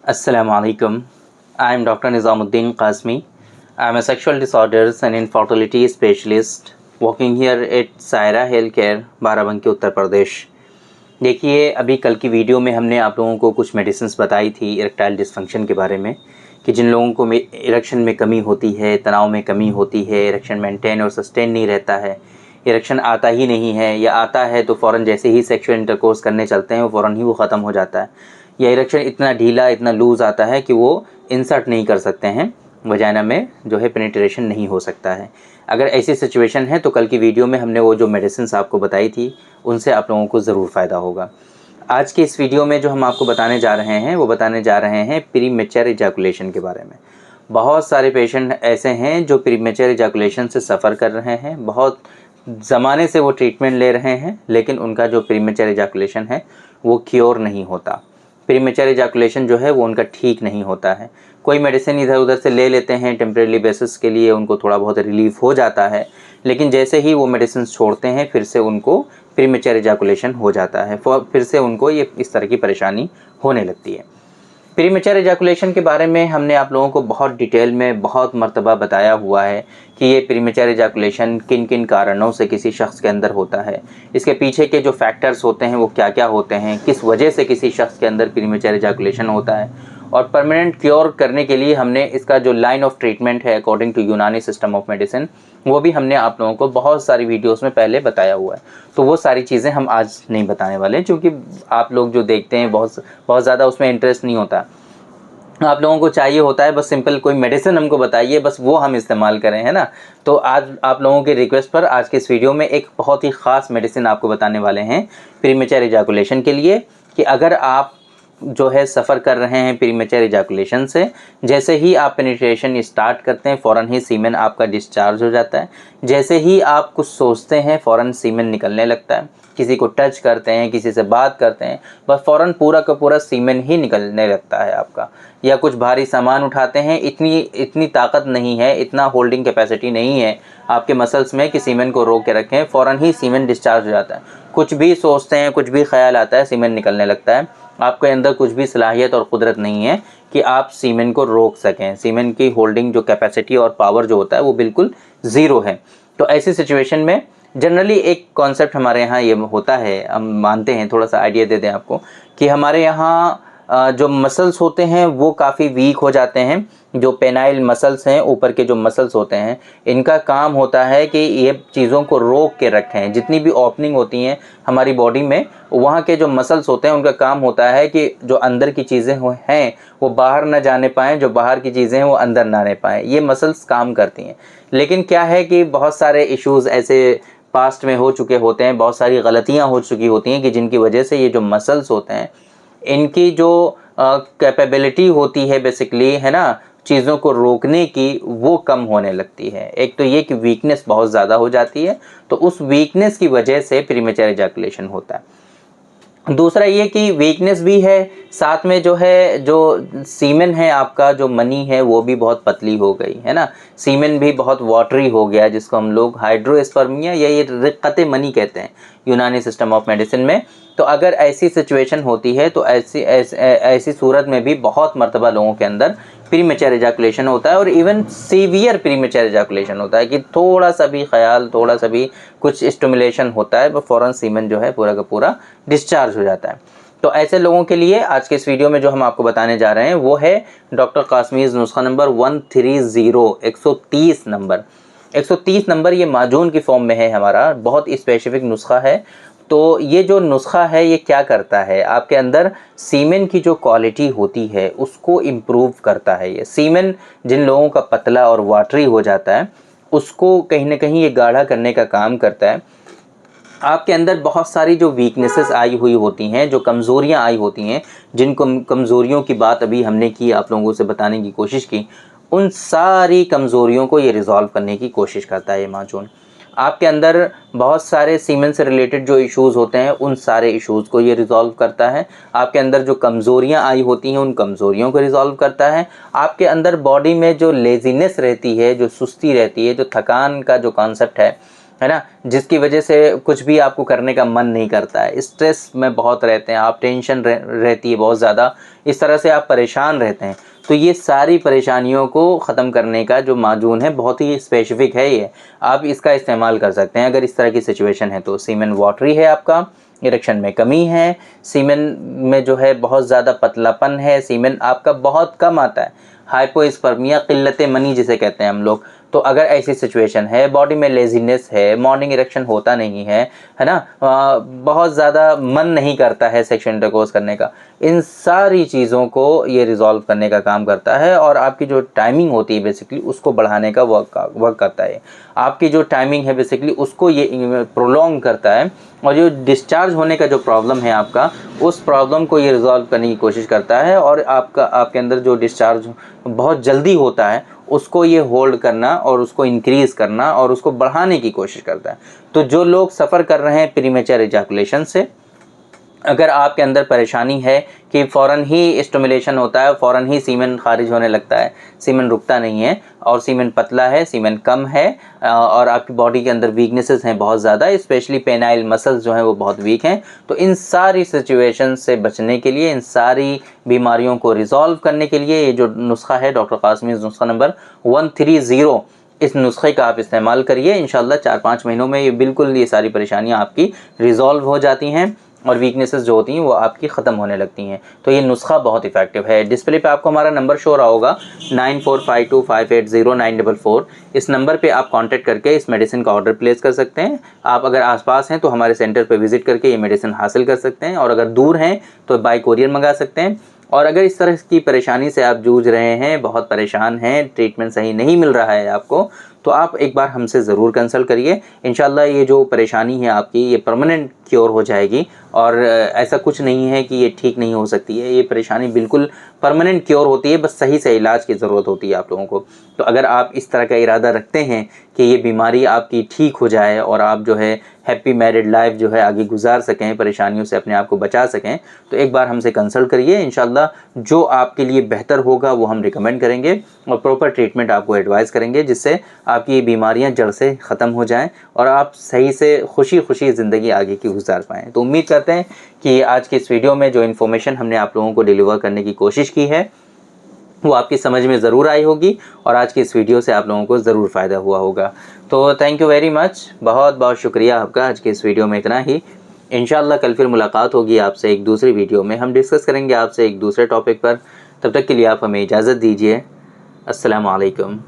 Assalamu alaikum. I am Dr. Nizamuddin Qasmi. I am a sexual disorders and infertility specialist working here at Saira Healthcare, Barabanki Uttar Pradesh. देखिए, अभी कल की video में हमने आप लोगों को कुछ मेडिसिन्स बताई थी इरेक्टाइल डिसफंक्शन के बारे में कि जिन लोगों को इरेक्शन में कमी होती है, तनाव में कमी होती है, इरेक्शन मेंटेन और सस्टेन नहीं रहता है, इरेक्शन आता ही नहीं है या आता है तो फ़ौरन जैसे ही सेक्सुअल इंटरकोर्स करने चलते हैं फ़ौरन ही वो ख़त्म हो जाता है, या इरेक्शन इतना ढीला इतना लूज़ आता है कि वो इंसर्ट नहीं कर सकते हैं, वजाइना में जो है पेनिट्रेशन नहीं हो सकता है। अगर ऐसी सिचुएशन है तो कल की वीडियो में हमने वो जो मेडिसिन्स आपको बताई थी उनसे आप लोगों को ज़रूर फ़ायदा होगा। आज की इस वीडियो में जो हम आपको बताने जा रहे हैं वो बताने जा रहे हैं प्रीमेच्योर इजैकुलेशन के बारे में। बहुत सारे पेशेंट ऐसे हैं जो प्रीमेच्योर इजैकुलेशन से सफ़र कर रहे हैं, बहुत ज़माने से वो ट्रीटमेंट ले रहे हैं, लेकिन उनका जो प्रीमेच्योर इजैकुलेशन है वो क्योर नहीं होता। प्रीमेच्योर इजैकुलेशन जो है वो उनका ठीक नहीं होता है। कोई मेडिसिन इधर उधर से ले लेते हैं टेम्परेरी बेसिस के लिए, उनको थोड़ा बहुत रिलीफ हो जाता है, लेकिन जैसे ही वो मेडिसिन छोड़ते हैं फिर से उनको प्रीमेच्योर इजैकुलेशन हो जाता है, फिर से उनको ये इस तरह की परेशानी होने लगती है। प्रीमेच्योर इजैकुलेशन के बारे में हमने आप लोगों को बहुत डिटेल में बहुत मर्तबा बताया हुआ है कि ये प्रीमेच्योर इजैकुलेशन किन किन कारणों से किसी शख्स के अंदर होता है, इसके पीछे के जो फैक्टर्स होते हैं वो क्या क्या होते हैं, किस वजह से किसी शख्स के अंदर प्रीमेच्योर इजैकुलेशन होता है, और परमानेंट क्योर करने के लिए हमने इसका जो लाइन ऑफ ट्रीटमेंट है अकॉर्डिंग टू यूनानी सिस्टम ऑफ मेडिसिन वो भी हमने आप लोगों को बहुत सारी वीडियोस में पहले बताया हुआ है। तो वो सारी चीज़ें हम आज नहीं बताने वाले, क्योंकि आप लोग जो देखते हैं बहुत ज़्यादा उसमें इंटरेस्ट नहीं होता। आप लोगों को चाहिए होता है बस सिंपल कोई मेडिसिन हमको बताइए, बस वो हम इस्तेमाल करें, है ना। तो आज आप लोगों के रिक्वेस्ट पर आज के इस वीडियो में एक बहुत ही ख़ास मेडिसिन आपको बताने वाले हैं प्रीमेच्योर इजैकुलेशन के लिए, कि अगर आप जो है सफ़र कर रहे हैं प्रीमेच्योर इजैकुलेशन से, जैसे ही आप पेनिट्रेशन स्टार्ट करते हैं फ़ौरन ही सीमेन आपका डिस्चार्ज हो जाता है। जैसे ही आप कुछ सोचते हैं फ़ौरन सीमेन निकलने लगता है। किसी को टच करते हैं, किसी से बात करते हैं, बस फ़ौरन पूरा का पूरा सीमेन ही निकलने लगता है आपका। या कुछ भारी सामान उठाते हैं, इतनी ताकत नहीं है, इतना होल्डिंग कैपेसिटी नहीं है आपके मसल्स में कि सीमेन को रोक के रखें, फ़ौरन ही सीमेन डिस्चार्ज हो जाता है। कुछ भी सोचते हैं, कुछ भी ख्याल आता है, सीमेन निकलने लगता है। आपके अंदर कुछ भी सलाहियत और कुदरत नहीं है कि आप सीमेन को रोक सकें। सीमेन की होल्डिंग जो कैपेसिटी और पावर जो होता है वो बिल्कुल ज़ीरो है। तो ऐसी सिचुएशन में जनरली एक कॉन्सेप्ट हमारे यहाँ ये होता है, हम मानते हैं, थोड़ा सा आइडिया दे दें आपको, कि हमारे यहाँ जो मसल्स होते हैं वो काफ़ी वीक हो जाते हैं। जो पेनाइल मसल्स हैं, ऊपर के जो मसल्स होते हैं, इनका काम होता है कि ये चीज़ों को रोक के रखें। जितनी भी ओपनिंग होती हैं हमारी बॉडी में, वहाँ के जो मसल्स होते हैं उनका काम होता है कि जो अंदर की चीज़ें हैं वो बाहर ना जाने पाएँ, जो बाहर की चीज़ें हैं वो अंदर ना आने पाएँ। ये मसल्स काम करती हैं। लेकिन क्या है कि बहुत सारे इश्यूज़ ऐसे पास्ट में हो चुके होते हैं, बहुत सारी गलतियाँ हो चुकी होती हैं कि जिनकी वजह से ये जो मसल्स होते हैं इनकी जो कैपेबिलिटी होती है बेसिकली, है ना, चीज़ों को रोकने की, वो कम होने लगती है। एक तो ये कि वीकनेस बहुत ज़्यादा हो जाती है, तो उस वीकनेस की वजह से प्रीमेच्योर इजैकुलेशन होता है। दूसरा ये कि वीकनेस भी है, साथ में जो है जो सीमेन है आपका, जो मनी है वो भी बहुत पतली हो गई, है ना। सीमेन भी बहुत वाटरी हो गया, जिसको हम लोग हाइड्रोस्पर्मिया या ये रिक्कत मनी कहते हैं यूनानी सिस्टम ऑफ मेडिसिन में। तो अगर ऐसी सिचुएशन होती है तो ऐसी सूरत में भी बहुत मर्तबा लोगों के अंदर प्रीमेच्योर इजैकुलेशन होता है, और इवन सीवियर प्रीमेच्योर इजैकुलेशन होता है कि थोड़ा सा भी ख्याल, थोड़ा सा भी कुछ स्टिमुलेशन होता है, वो फ़ौरन सीमेन जो है पूरा का पूरा डिस्चार्ज हो जाता है। तो ऐसे लोगों के लिए आज के इस वीडियो में जो हम आपको बताने जा रहे हैं वो है डॉक्टर कासमीज़ नुस्खा नंबर 130 नंबर 130 नंबर। ये माजून की फॉर्म में है हमारा, बहुत स्पेसिफिक नुस्खा है। तो ये जो नुस्खा है ये क्या करता है, आपके अंदर सीमेन की जो क्वालिटी होती है उसको इम्प्रूव करता है। ये सीमेन जिन लोगों का पतला और वाटरी हो जाता है उसको कहीं ना कहीं ये गाढ़ा करने का काम करता है। आपके अंदर बहुत सारी जो वीकनेसेस आई हुई होती हैं, जो कमज़ोरियां आई होती हैं, जिन कमज़ोरियों की बात अभी हमने की, आप लोगों से बताने की कोशिश की, उन सारी कमज़ोरियों को ये रिज़ॉल्व करने की कोशिश करता है ये माजून। आपके अंदर बहुत सारे सीमेन से रिलेटेड जो इश्यूज़ होते हैं उन सारे इश्यूज़ को ये रिज़ॉल्व करता है। आपके अंदर जो कमज़ोरियाँ आई होती हैं उन कमज़ोरियों को रिज़ॉल्व करता है। आपके अंदर बॉडी में जो लेज़ीनेस रहती है, जो सुस्ती रहती है, जो थकान का जो कॉन्सेप्ट है, है ना, जिसकी वजह से कुछ भी आपको करने का मन नहीं करता है, स्ट्रेस में बहुत रहते हैं आप, टेंशन रहती है बहुत ज़्यादा, इस तरह से आप परेशान रहते हैं। तो ये सारी परेशानियों को ख़त्म करने का जो माजून है बहुत ही स्पेसिफिक है, ये आप इसका इस्तेमाल कर सकते हैं अगर इस तरह की सिचुएशन है तो। सीमेन वाटरी है आपका, इरेक्शन में कमी है, सीमेन में जो है बहुत ज़्यादा पतलापन है, सीमेन आपका बहुत कम आता है, हाइपोस्पर्मिया, क़िल्लत मनी जिसे कहते हैं हम लोग। तो अगर ऐसी सिचुएशन है, बॉडी में लेज़ीनेस है, मॉर्निंग इरेक्शन होता नहीं है ना, बहुत ज़्यादा मन नहीं करता है सेक्सुअल इंटरकोर्स करने का, इन सारी चीज़ों को ये रिज़ॉल्व करने का काम करता है और आपकी जो टाइमिंग होती है बेसिकली उसको बढ़ाने का वर्क करता है। आपकी जो टाइमिंग है बेसिकली उसको ये प्रोलॉन्ग करता है और जो डिस्चार्ज होने का जो प्रॉब्लम है आपका, उस प्रॉब्लम को ये रिज़ॉल्व करने की कोशिश करता है और आपके अंदर जो डिस्चार्ज बहुत जल्दी होता है उसको ये होल्ड करना और उसको इंक्रीज़ करना और उसको बढ़ाने की कोशिश करता है। तो जो लोग सफ़र कर रहे हैं प्रीमेच्योर इजैकुलेशन से, अगर आपके अंदर परेशानी है कि फ़ौरन ही स्टिमुलेशन होता है, फ़ौरन ही सीमेन खारिज होने लगता है, सीमेन रुकता नहीं है और सीमेन पतला है, सीमेन कम है और आपकी बॉडी के अंदर वीकनेसेस हैं बहुत ज़्यादा, स्पेशली पेनाइल मसल्स जो हैं वो बहुत वीक हैं, तो इन सारी सिचुएशन से बचने के लिए, इन सारी बीमारियों को रिज़ॉल्व करने के लिए ये जो नुस्खा है डॉक्टर कासमी नुस्खा नंबर 130, इस नुस्खे का आप इस्तेमाल करिए। इंशाल्लाह 4-5 महीनों में ये बिल्कुल ये सारी परेशानियाँ आपकी रिज़ॉल्व हो जाती हैं और वीकनेसेस जो होती हैं वो आपकी ख़त्म होने लगती हैं। तो ये नुस्खा बहुत इफ़ेक्टिव है। डिस्प्ले पे आपको हमारा नंबर शो रहा होगा 9452580944। इस नंबर पे आप कांटेक्ट करके इस मेडिसिन का ऑर्डर प्लेस कर सकते हैं। आप अगर आसपास हैं तो हमारे सेंटर पे विज़िट करके ये मेडिसिन हासिल कर सकते हैं और अगर दूर हैं तो बाय कोरियर मंगा सकते हैं। और अगर इस तरह की परेशानी से आप जूझ रहे हैं, बहुत परेशान हैं, ट्रीटमेंट सही नहीं मिल रहा है आपको, तो आप एक बार हमसे ज़रूर कंसल्ट करिए। इंशाल्लाह ये जो परेशानी है आपकी ये परमानेंट क्योर हो जाएगी और ऐसा कुछ नहीं है कि ये ठीक नहीं हो सकती है, ये परेशानी बिल्कुल परमानेंट क्योर होती है, बस सही से इलाज की ज़रूरत होती है आप लोगों को। तो अगर आप इस तरह का इरादा रखते हैं कि ये बीमारी आपकी ठीक हो जाए और आप जो है हैप्पी मैरिड लाइफ जो है आगे गुजार सकें, परेशानियों से अपने आप को बचा सकें, तो एक बार हमसे कंसल्ट करिए। इंशाल्लाह जो आपके लिए बेहतर होगा वो हम रिकमेंड करेंगे और प्रॉपर ट्रीटमेंट आपको एडवाइस करेंगे, जिससे आपकी ये बीमारियां जड़ से ख़त्म हो जाएं और आप सही से खुशी खुशी ज़िंदगी आगे की गुजार पाएँ। तो उम्मीद करते हैं कि आज की इस वीडियो में जो इन्फॉर्मेशन हमने आप लोगों को डिलीवर करने की कोशिश की है वो आपकी समझ में ज़रूर आई होगी और आज की इस वीडियो से आप लोगों को ज़रूर फ़ायदा हुआ होगा। तो थैंक यू वेरी मच, बहुत बहुत शुक्रिया आपका। आज के इस वीडियो में इतना ही। इंशाल्लाह कल फिर मुलाकात होगी आपसे एक दूसरी वीडियो में, हम डिस्कस करेंगे आपसे एक दूसरे टॉपिक पर। तब तक के लिए आप हमें इजाज़त दीजिए। अस्सलामु अलैकुम।